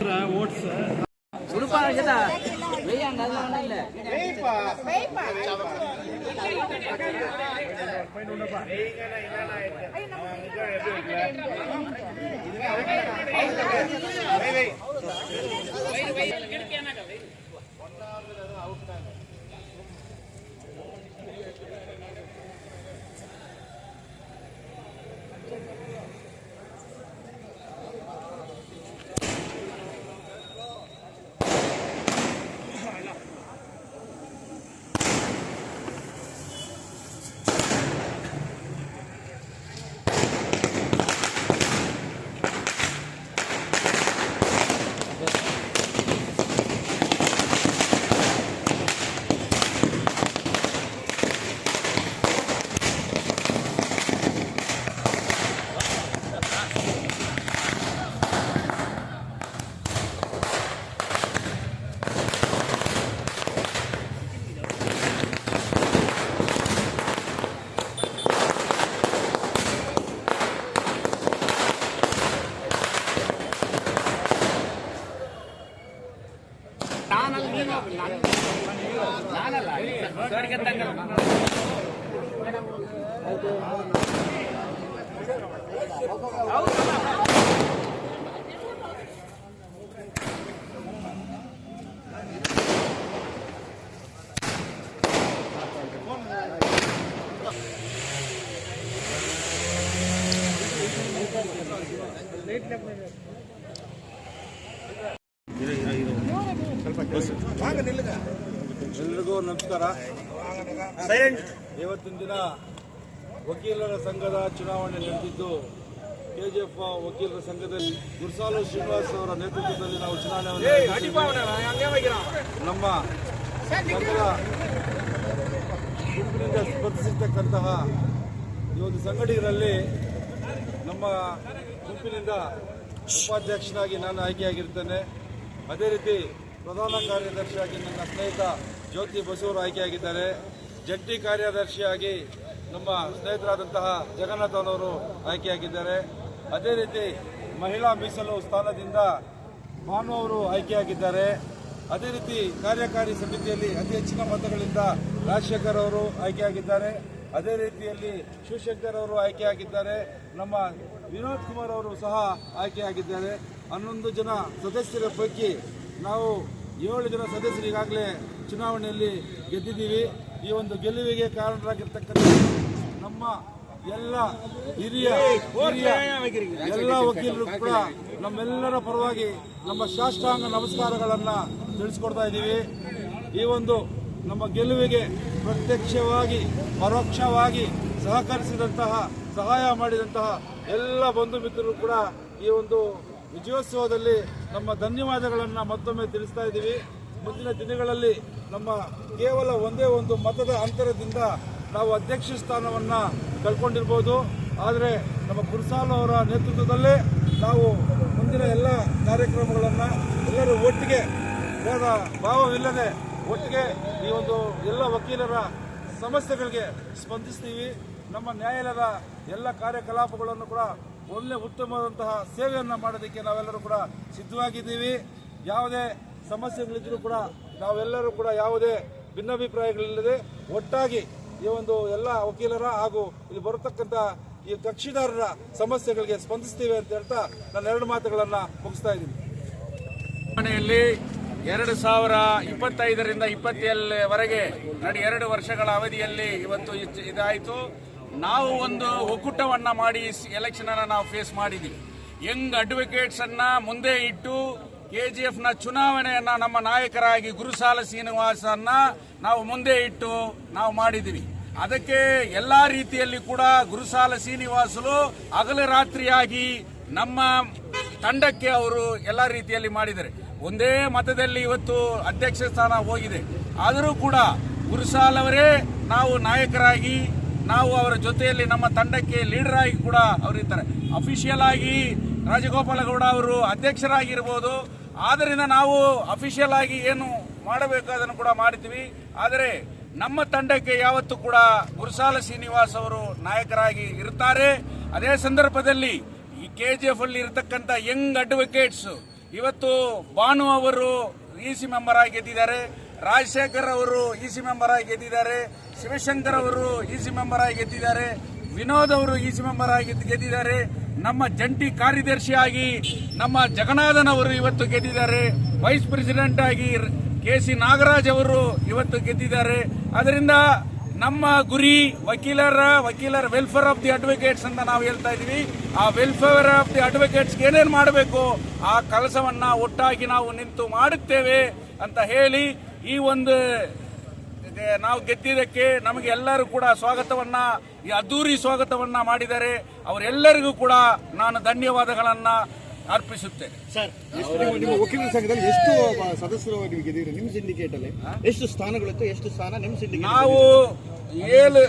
Oats ಎಲ್ರಿಗೂ ನಮಸ್ಕಾರ. ಇವತ್ತಿನ ದಿನ ವಕೀಲರ ಸಂಘದ ಚುನಾವಣೆ ನಡೆದಿದ್ದು ಕೆಜಿಎಫ್ ವಕೀಲರ ಸಂಘದಲ್ಲಿ ಗುರುಸಾಲು ಶ್ರೀನಿವಾಸ್ ಅವರ ನೇತೃತ್ವದಲ್ಲಿ ನಾವು ಚುನಾವಣೆ ನಮ್ಮ ಸಂಘದ ಗುಂಪಿನಿಂದ ಸ್ಪರ್ಧಿಸಿರ್ತಕ್ಕಂತಹ ಈ ಒಂದು ಸಂಘಟಕರಲ್ಲಿ ನಮ್ಮ ಗುಂಪಿನಿಂದ ಉಪಾಧ್ಯಕ್ಷನಾಗಿ ನಾನು ಆಯ್ಕೆಯಾಗಿರ್ತೇನೆ. ಅದೇ ರೀತಿ ಪ್ರಧಾನ ಕಾರ್ಯದರ್ಶಿಯಾಗಿ ನನ್ನ ಸ್ನೇಹಿತ ಜ್ಯೋತಿ ಬಸವರು ಆಯ್ಕೆಯಾಗಿದ್ದಾರೆ. ಜಂಟಿ ಕಾರ್ಯದರ್ಶಿಯಾಗಿ ನಮ್ಮ ಸ್ನೇಹಿತರಾದಂತಹ ಜಗನ್ನಾಥನವರು ಆಯ್ಕೆಯಾಗಿದ್ದಾರೆ. ಅದೇ ರೀತಿ ಮಹಿಳಾ ಮೀಸಲು ಸ್ಥಾನದಿಂದ ಭಾನು ಅವರು ಆಯ್ಕೆಯಾಗಿದ್ದಾರೆ. ಅದೇ ರೀತಿ ಕಾರ್ಯಕಾರಿ ಸಮಿತಿಯಲ್ಲಿ ಅತಿ ಹೆಚ್ಚಿನ ಮತಗಳಿಂದ ರಾಜಶೇಖರ್ ಅವರು ಆಯ್ಕೆಯಾಗಿದ್ದಾರೆ. ಅದೇ ರೀತಿಯಲ್ಲಿ ಶಿವಶಂಕರ್ ಅವರು ಆಯ್ಕೆಯಾಗಿದ್ದಾರೆ. ನಮ್ಮ ವಿನೋದ್ ಕುಮಾರ್ ಅವರು ಸಹ ಆಯ್ಕೆಯಾಗಿದ್ದಾರೆ. 11 ಜನ ಸದಸ್ಯರ ಪೈಕಿ ನಾವು 7 ಜನ ಸದಸ್ಯರು ಈಗಾಗಲೇ ಚುನಾವಣೆಯಲ್ಲಿ ಗೆದ್ದಿದ್ದೀವಿ. ಈ ಒಂದು ಗೆಲುವಿಗೆ ಕಾರಣರಾಗಿರ್ತಕ್ಕಂಥ ನಮ್ಮ ಎಲ್ಲ ಹಿರಿಯ ಎಲ್ಲ ವಕೀಲರು ಕೂಡ ನಮ್ಮೆಲ್ಲರ ಪರವಾಗಿ ನಮ್ಮ ಸಾಷ್ಟಾಂಗ ನಮಸ್ಕಾರಗಳನ್ನು ತಿಳಿಸ್ಕೊಡ್ತಾ ಇದ್ದೀವಿ. ಈ ಒಂದು ನಮ್ಮ ಗೆಲುವಿಗೆ ಪ್ರತ್ಯಕ್ಷವಾಗಿ ಪರೋಕ್ಷವಾಗಿ ಸಹಕರಿಸಿದಂತಹ ಸಹಾಯ ಮಾಡಿದಂತಹ ಎಲ್ಲ ಬಂಧು ಮಿತ್ರರು ಕೂಡ ಈ ಒಂದು ವಿಜಯೋತ್ಸವದಲ್ಲಿ ನಮ್ಮ ಧನ್ಯವಾದಗಳನ್ನು ಮತ್ತೊಮ್ಮೆ ತಿಳಿಸ್ತಾ ಇದ್ದೀವಿ. ಮುಂದಿನ ದಿನಗಳಲ್ಲಿ ನಮ್ಮ ಕೇವಲ ಒಂದೇ ಒಂದು ಮತದ ಅಂತರದಿಂದ ನಾವು ಅಧ್ಯಕ್ಷ ಸ್ಥಾನವನ್ನು ಕಳ್ಕೊಂಡಿರ್ಬೋದು. ಆದರೆ ನಮ್ಮ ಗುರುಸಾಲು ಅವರ ನೇತೃತ್ವದಲ್ಲೇ ನಾವು ಮುಂದಿನ ಎಲ್ಲ ಕಾರ್ಯಕ್ರಮಗಳನ್ನು ಎಲ್ಲರೂ ಒಟ್ಟಿಗೆ ಭೇದ ಭಾವವಿಲ್ಲದೆ ಒಟ್ಟಿಗೆ ಈ ಒಂದು ಎಲ್ಲ ವಕೀಲರ ಸಮಸ್ಯೆಗಳಿಗೆ ಸ್ಪಂದಿಸ್ತೀವಿ. ನಮ್ಮ ನ್ಯಾಯಾಲಯದ ಎಲ್ಲ ಕಾರ್ಯಕಲಾಪಗಳನ್ನು ಕೂಡ ಒಳ್ಳೆ ಉತ್ತಮವಾದಂತಹ ಸೇವೆಯನ್ನು ಮಾಡೋದಕ್ಕೆ ನಾವೆಲ್ಲರೂ ಕೂಡ ಸಿದ್ಧವಾಗಿದ್ದೀವಿ. ಯಾವುದೇ ಸಮಸ್ಯೆಗಳಿದ್ರೂ ಕೂಡ ನಾವೆಲ್ಲರೂ ಕೂಡ ಯಾವುದೇ ಭಿನ್ನಾಭಿಪ್ರಾಯಗಳಿಲ್ಲದೆ ಒಟ್ಟಾಗಿ ಈ ಒಂದು ಎಲ್ಲ ವಕೀಲರ ಹಾಗೂ ಇಲ್ಲಿ ಬರತಕ್ಕಂಥ ಈ ಕಕ್ಷಿದಾರರ ಸಮಸ್ಯೆಗಳಿಗೆ ಸ್ಪಂದಿಸ್ತೀವಿ ಅಂತ ಹೇಳ್ತಾ ನಾನು 2 ಮಾತುಗಳನ್ನು ಮುಗಿಸ್ತಾ ಇದ್ದೀನಿ. ಚುನಾವಣೆಯಲ್ಲಿ 2025ರಿಂದ 27ವರೆಗೆ 2 ವರ್ಷಗಳ ಅವಧಿಯಲ್ಲಿ ಇವತ್ತು ಇದಾಯಿತು. ನಾವು ಒಂದು ಒಕ್ಕೂಟವನ್ನ ಮಾಡಿ ಎಲೆಕ್ಷನ್ ಅನ್ನ ನಾವು ಫೇಸ್ ಮಾಡಿದ್ವಿ. ಯಂಗ್ ಅಡ್ವೊಕೇಟ್ಸ್ ಅನ್ನ ಮುಂದೆ ಇಟ್ಟು ಕೆಜಿಎಫ್ನ ಚುನಾವಣೆಯನ್ನ ನಮ್ಮ ನಾಯಕರಾಗಿ ಗುರುಸಾಲು ಶ್ರೀನಿವಾಸನ್ನ ನಾವು ಮುಂದೆ ಇಟ್ಟು ನಾವು ಮಾಡಿದ್ವಿ. ಅದಕ್ಕೆ ಎಲ್ಲಾ ರೀತಿಯಲ್ಲಿ ಕೂಡ ಗುರುಸಾಲು ಶ್ರೀನಿವಾಸರು ಹಗಲು ರಾತ್ರಿಯಾಗಿ ನಮ್ಮ ತಂಡಕ್ಕೆ ಅವರು ಎಲ್ಲಾ ರೀತಿಯಲ್ಲಿ ಮಾಡಿದ್ದಾರೆ. ಒಂದೇ ಮತದಲ್ಲಿ ಇವತ್ತು ಅಧ್ಯಕ್ಷ ಸ್ಥಾನ ಹೋಗಿದೆ. ಆದರೂ ಕೂಡ ಗುರುಸಾಲ್ ಅವರೇ ನಾವು ನಾಯಕರಾಗಿ ನಾವು ಅವರ ಜೊತೆಯಲ್ಲಿ ನಮ್ಮ ತಂಡಕ್ಕೆ ಲೀಡರ್ ಆಗಿ ಕೂಡ ಅವರಿರ್ತಾರೆ. ಅಫಿಷಿಯಲ್ ಆಗಿ ರಾಜಗೋಪಾಲಗೌಡ ಅವರು ಅಧ್ಯಕ್ಷರಾಗಿರ್ಬೋದು. ಆದ್ದರಿಂದ ನಾವು ಅಫಿಷಿಯಲ್ ಆಗಿ ಏನು ಮಾಡಬೇಕು ಅದನ್ನು ಕೂಡ ಮಾಡ್ತೀವಿ. ಆದರೆ ನಮ್ಮ ತಂಡಕ್ಕೆ ಯಾವತ್ತೂ ಕೂಡ ಗುರುಸಾಲು ಶ್ರೀನಿವಾಸ್ ಅವರು ನಾಯಕರಾಗಿ ಇರ್ತಾರೆ. ಅದೇ ಸಂದರ್ಭದಲ್ಲಿ ಈ ಕೆಜಿಎಫ್ ಅಲ್ಲಿ ಇರತಕ್ಕಂಥ ಯಂಗ್ ಅಡ್ವೊಕೇಟ್ಸ್ ಇವತ್ತು ಭಾನು ಅವರು ಇಸಿ ಮೆಂಬರ್ ಆಗಿ ಗೆದ್ದಿದ್ದಾರೆ, ರಾಜಶೇಖರ್ ಅವರು ಇಸಿ ಮೆಂಬರ್ ಆಗಿ ಗೆದ್ದಿದ್ದಾರೆ, ಶಿವಶಂಕರ್ ಅವರು ಇಸಿ ಮೆಂಬರ್ ಆಗಿ ಗೆದ್ದಿದ್ದಾರೆ, ವಿನೋದ್ ಅವರು ಇಸಿ ಮೆಂಬರ್ ಆಗಿ ಗೆದ್ದಿದ್ದಾರೆ, ನಮ್ಮ ಜಂಟಿ ಕಾರ್ಯದರ್ಶಿಯಾಗಿ ನಮ್ಮ ಜಗನ್ನಾಥನ್ ಅವರು ಇವತ್ತು ಗೆದ್ದಿದ್ದಾರೆ, ವೈಸ್ ಪ್ರೆಸಿಡೆಂಟ್ ಆಗಿ ಕೆ.ಸಿ. ನಾಗರಾಜ್ ಅವರು ಇವತ್ತು ಗೆದ್ದಿದ್ದಾರೆ. ಅದರಿಂದ ನಮ್ಮ ಗುರಿ ವಕೀಲರ ವೆಲ್ಫೇರ್ ಆಫ್ ದಿ ಅಡ್ವೊಕೇಟ್ಸ್ ಅಂತ ನಾವು ಹೇಳ್ತಾ ಇದೀವಿ. ಆ ವೆಲ್ಫೇರ್ ಆಫ್ ದಿ ಅಡ್ವೊಕೇಟ್ಸ್ ಏನೇನು ಮಾಡಬೇಕು ಆ ಕೆಲಸವನ್ನ ಒಟ್ಟಾಗಿ ನಾವು ನಿಂತು ಮಾಡುತ್ತೇವೆ ಅಂತ ಹೇಳಿ ಈ ಒಂದು ನಾವು ಗೆದ್ದಿದ್ದಕ್ಕೆ ನಮಗೆ ಎಲ್ಲರೂ ಕೂಡ ಸ್ವಾಗತವನ್ನ, ಈ ಅದ್ದೂರಿ ಸ್ವಾಗತವನ್ನ ಮಾಡಿದ್ದಾರೆ. ಅವರೆಲ್ಲರಿಗೂ ಕೂಡ ನಾನು ಧನ್ಯವಾದಗಳನ್ನ ಅರ್ಪಿಸುತ್ತೇನೆ. ಸರ್, ನಿಮ್ಮ ವಕೀಲರ ಸಂಘದಲ್ಲಿ ಎಷ್ಟು ಸದಸ್ಯರು ನೀವು ಗೆದ್ದಿರಿ? ನಿಮ್ಮ ಸಿಂಡಿಕೇಟ್ ಅಲ್ಲಿ ಎಷ್ಟು ಸ್ಥಾನಗಳಿತ್ತು? ಎಷ್ಟು ಸ್ಥಾನ ನಿಮ್ಮ ಸಿಂಡಿಕೇಟ್? ನಾವು 7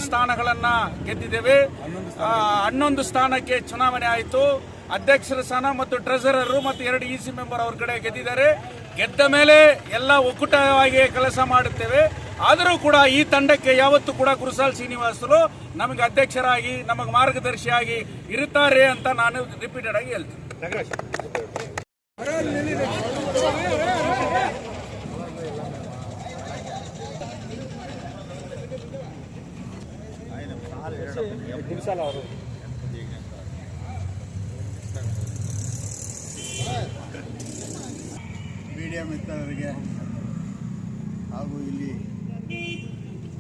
ಸ್ಥಾನಗಳನ್ನ ಗೆದ್ದಿದ್ದೇವೆ. 11 ಸ್ಥಾನಕ್ಕೆ ಚುನಾವಣೆ ಆಯಿತು. ಅಧ್ಯಕ್ಷರ ಸ್ಥಾನ ಮತ್ತು ಟ್ರೆಸರರ್ ಮತ್ತು 2 ಇಸಿ ಮೆಂಬರ್ ಅವ್ರ ಕಡೆ ಗೆದ್ದಿದ್ದಾರೆ. ಗೆದ್ದ ಮೇಲೆ ಎಲ್ಲ ಒಕ್ಕೂಟವಾಗಿ ಕೆಲಸ ಮಾಡುತ್ತೇವೆ. ಆದರೂ ಕೂಡ ಈ ತಂಡಕ್ಕೆ ಯಾವತ್ತೂ ಕೂಡ ಗುರುಸಾಲ್ ಶ್ರೀನಿವಾಸರು ನಮಗೆ ಅಧ್ಯಕ್ಷರಾಗಿ ನಮಗೆ ಮಾರ್ಗದರ್ಶಿಯಾಗಿ ಇರುತ್ತಾರೆ ಅಂತ ನಾನು ರಿಪೀಟೆಡ್ ಆಗಿ ಹೇಳ್ತೀನಿ. ಮೀಡಿಯಾ ಮಿತ್ರರಿಗೆ ಹಾಗೂ ಇಲ್ಲಿ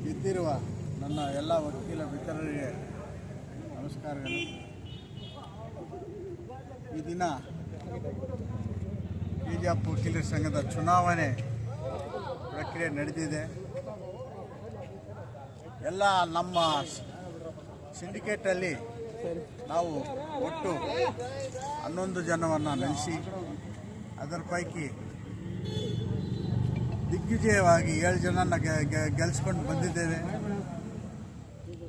ಗೆದ್ದಿರುವ ನನ್ನ ಎಲ್ಲ ವಕೀಲ ಮಿತ್ರರಿಗೆ ನಮಸ್ಕಾರಗಳು. ಈ ದಿನ ಬಿಜಾಪುರ ವಕೀಲರ ಸಂಘದ ಚುನಾವಣೆ ಪ್ರಕ್ರಿಯೆ ನಡೆದಿದೆ. ಎಲ್ಲ ನಮ್ಮ ಸಿಂಡಿಕೇಟಲ್ಲಿ ನಾವು ಒಟ್ಟು 11 ಜನವನ್ನು ನಡೆಸಿ ಅದರ ಪೈಕಿ ದಿಗ್ವಿಜಯವಾಗಿ 7 ಜನನ ಗೆಲ್ಲಿಸ್ಕೊಂಡು ಬಂದಿದ್ದೇವೆ.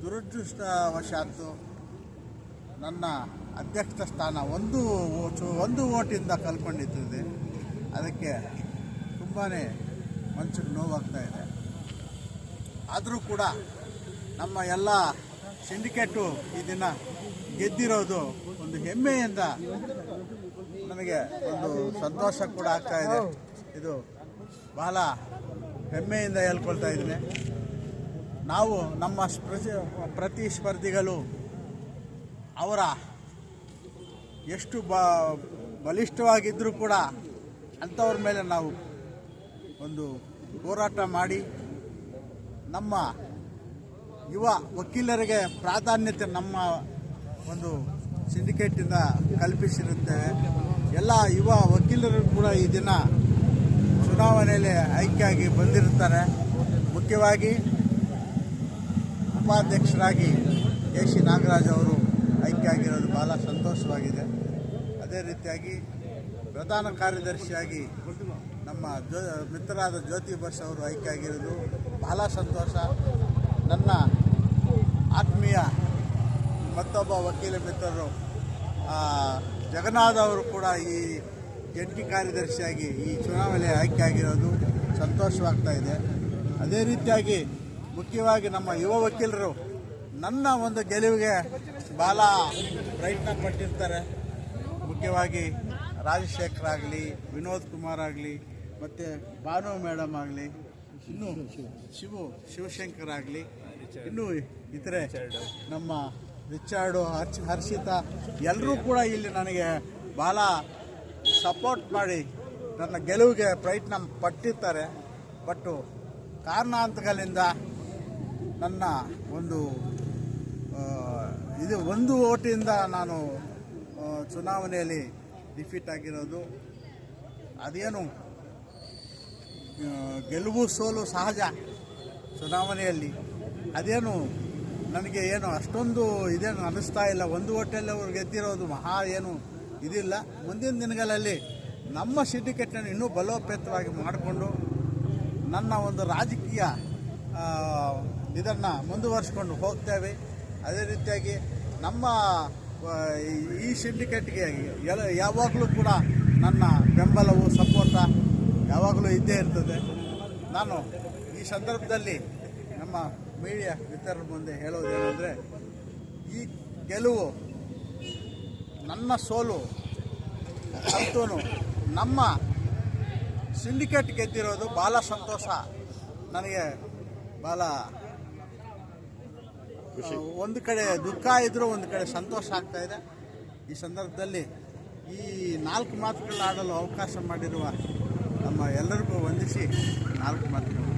ದುರದೃಷ್ಟವಶಾತ್ತು ನನ್ನ ಅಧ್ಯಕ್ಷ ಸ್ಥಾನ ಒಂದು ಓಟಿಂದ ಕಳ್ಕೊಂಡಿದ್ದೇವೆ. ಅದಕ್ಕೆ ತುಂಬಾ ಮನಸ್ಸಿಗೆ ನೋವಾಗ್ತಾ ಇದೆ. ಆದರೂ ಕೂಡ ನಮ್ಮ ಎಲ್ಲ ಸಿಂಡಿಕೇಟು ಈ ದಿನ ಗೆದ್ದಿರೋದು ಒಂದು ಹೆಮ್ಮೆಯಿಂದ ನನಗೆ ಒಂದು ಸಂತೋಷ ಕೂಡ ಆಗ್ತಾ ಇದೆ. ಇದು ಬಹಳ ಹೆಮ್ಮೆಯಿಂದ ಹೇಳ್ಕೊಳ್ತಾ ಇದ್ದೀನಿ. ನಾವು ನಮ್ಮ ಪ್ರತಿಸ್ಪರ್ಧಿಗಳು ಅವರ ಎಷ್ಟು ಬಲಿಷ್ಠವಾಗಿದ್ದರೂ ಕೂಡ ಅಂಥವ್ರ ಮೇಲೆ ನಾವು ಒಂದು ಹೋರಾಟ ಮಾಡಿ ನಮ್ಮ ಯುವ ವಕೀಲರಿಗೆ ಪ್ರಾಧಾನ್ಯತೆ ನಮ್ಮ ಒಂದು ಸಿಂಡಿಕೇಟಿಂದ ಕಲ್ಪಿಸಿರುತ್ತೇವೆ. ಎಲ್ಲ ಯುವ ವಕೀಲರು ಕೂಡ ಈ ದಿನ ಚುನಾವಣೆಯಲ್ಲಿ ಆಯ್ಕೆಯಾಗಿ ಬಂದಿರುತ್ತಾರೆ. ಮುಖ್ಯವಾಗಿ ಉಪಾಧ್ಯಕ್ಷರಾಗಿ ಕೆ.ಸಿ. ನಾಗರಾಜ್ ಅವರು ಆಯ್ಕೆಯಾಗಿರೋದು ಬಹಳ ಸಂತೋಷವಾಗಿದೆ. ಅದೇ ರೀತಿಯಾಗಿ ಪ್ರಧಾನ ಕಾರ್ಯದರ್ಶಿಯಾಗಿ ನಮ್ಮ ಮಿತ್ರರಾದ ಜ್ಯೋತಿ ಬಸ್ ಅವರು ಆಯ್ಕೆಯಾಗಿರೋದು ಬಹಳ ಸಂತೋಷ. ನನ್ನ ಆತ್ಮೀಯ ಮತ್ತೊಬ್ಬ ವಕೀಲ ಮಿತ್ರರು ಜಗನ್ನಾಥ್ ಅವರು ಕೂಡ ಈ ಜಂಟಿ ಕಾರ್ಯದರ್ಶಿಯಾಗಿ ಈ ಚುನಾವಣೆ ಆಯ್ಕೆಯಾಗಿರೋದು ಸಂತೋಷವಾಗ್ತಾ ಇದೆ. ಅದೇ ರೀತಿಯಾಗಿ ಮುಖ್ಯವಾಗಿ ನಮ್ಮ ಯುವ ವಕೀಲರು ನನ್ನ ಒಂದು ಗೆಲುವಿಗೆ ಭಾಳ ಪ್ರಯತ್ನ ಪಟ್ಟಿರ್ತಾರೆ. ಮುಖ್ಯವಾಗಿ ರಾಜಶೇಖರ್ ಆಗಲಿ, ವಿನೋದ್ ಕುಮಾರ್ ಆಗಲಿ, ಮತ್ತು ಭಾನು ಮೇಡಮ್ ಆಗಲಿ, ಇನ್ನು ಶಿವಶಂಕರ್ ಆಗಲಿ, ಇನ್ನು ಇತರೆ ನಮ್ಮ ರಿಚರ್ಡು, ಹರ್ಷಿತಾ ಎಲ್ಲರೂ ಕೂಡ ಇಲ್ಲಿ ನನಗೆ ಭಾಳ ಸಪೋರ್ಟ್ ಮಾಡಿ ನನ್ನ ಗೆಲುವಿಗೆ ಪ್ರಯತ್ನ ಪಟ್ಟಿರ್ತಾರೆ. ಬಟ್ಟು ಕಾರಣಾಂತರಗಳಿಂದ ನನ್ನ ಒಂದು ಓಟಿಂದ ನಾನು ಚುನಾವಣೆಯಲ್ಲಿ ಡಿಫೀಟ್ ಆಗಿರೋದು. ಅದೇನು ಗೆಲುವು ಸೋಲು ಸಹಜ ಚುನಾವಣೆಯಲ್ಲಿ. ಅದೇನು ನನಗೆ ಏನು ಅಷ್ಟೊಂದು ಇದೇನು ಅನ್ನಿಸ್ತಾ ಇಲ್ಲ. ಒಂದು ಓಟಲ್ಲಿ ಅವ್ರು ಗೆದ್ದಿರೋದು ಮಹಾ ಏನು ಇದಿಲ್ಲ. ಮುಂದಿನ ದಿನಗಳಲ್ಲಿ ನಮ್ಮ ಸಿಂಡಿಕೇಟನ್ನು ಇನ್ನೂ ಬಲೋಪೇತವಾಗಿ ಮಾಡಿಕೊಂಡು ನನ್ನ ಒಂದು ರಾಜಕೀಯ ಇದನ್ನು ಮುಂದುವರಿಸ್ಕೊಂಡು ಹೋಗ್ತೇವೆ. ಅದೇ ರೀತಿಯಾಗಿ ನಮ್ಮ ಈ ಸಿಂಡಿಕೇಟ್ಗೆ ಯಾವಾಗಲೂ ಕೂಡ ನನ್ನ ಬೆಂಬಲವು ಸಪೋರ್ಟ ಯಾವಾಗಲೂ ಇದ್ದೇ ಇರ್ತದೆ. ನಾನು ಈ ಸಂದರ್ಭದಲ್ಲಿ ನಮ್ಮ ಮೀಡಿಯಾ ಮಿತ್ರರ ಮುಂದೆ ಹೇಳೋದೇನೆಂದರೆ, ಈ ಗೆಲುವು ನನ್ನ ಸೋಲು ಅಂತೂ ನಮ್ಮ ಸಿಂಡಿಕೇಟ್ ಗೆದ್ದಿರೋದು ಭಾಳ ಸಂತೋಷ. ನನಗೆ ಭಾಳ ಒಂದು ಕಡೆ ದುಃಖ ಇದ್ದರೂ ಒಂದು ಕಡೆ ಸಂತೋಷ ಆಗ್ತಾಯಿದೆ. ಈ ಸಂದರ್ಭದಲ್ಲಿ ಈ 4 ಮಾತುಗಳನ್ನ ಆಡಲು ಅವಕಾಶ ಮಾಡಿರುವ ನಮ್ಮ ಎಲ್ಲರಿಗೂ ವಂದಿಸಿ 4 ಮಾತುಗಳು